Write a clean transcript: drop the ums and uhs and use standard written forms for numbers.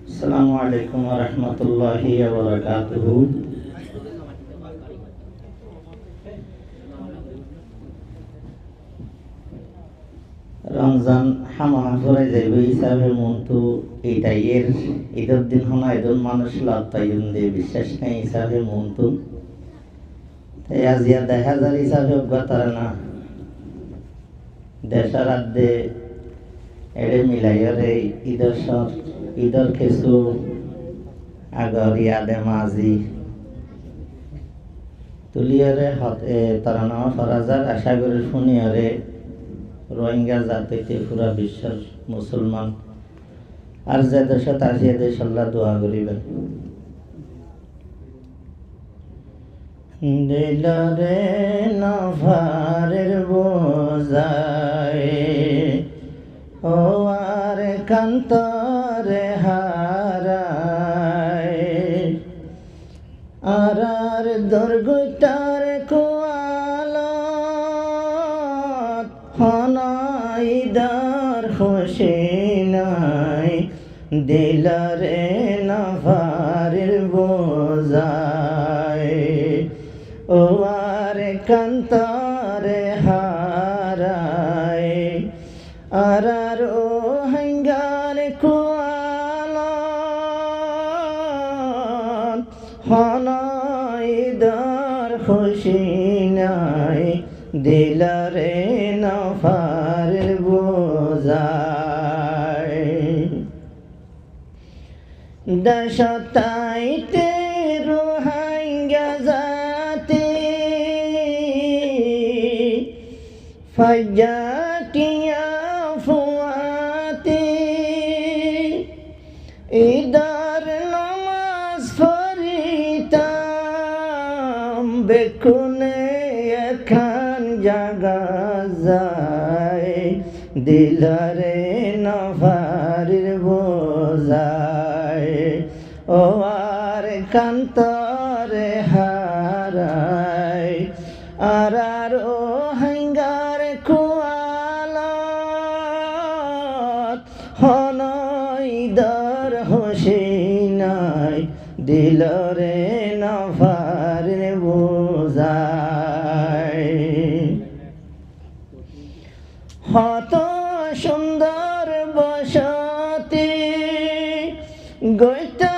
আসসালামু আলাইকুম ওয়া রাহমাতুল্লাহি ওয়া বারাকাতুহু। রমজান হামা করে যাইবে হিসাবে মন্তু এইটাই এর ঈদের দিন হনা এজন মানুষ লাতাইন দিয়ে বিশ্বাস নেই হিসাবে মন্তু তাই আজিয়া দেখা যার হিসাবে অজ্ঞাতার না দেশের আদ্যে এড়ে মিলাইরে ঈদের কিছু আগর ইয়াদে মাঝি তুলিয়ারে হতে তারা নামা ফরাজার আশা করে শুনিয়ারে রোহিঙ্গা জাতিতে পুরা বিশ্বের মুসলমান আর যে দেশত আসিয়া দেশ আল্লাহ দোয়া করিবেন। দিলরে নভারের বোঝায় ও আর কান্তরে হারায় আর দুর্গটার কোয়ালত হনাইদার খুশি নাই দিলরে নভারের বোঝায় ও আর কান্তরে হারায় আর ও হাঙ্গার কোয়ালত হনাইদার খুশি নাই দিলরে নফারের বোঝায় দশতাইতে রোহিঙ্গা জাতি ফজাটিয়া ফুয়াতি ঈদার নামাজ পড়িতাম বেকুনে এখন জাগা যায় দিলরে নভারের বোঝায় ও আর কান্তরে হারায় আর ও হাঙ্গার কোয়ালত হনাইদার খুশি নাই দিলরে নভারের বোঝায় হত সুন্দর বসতি গইতা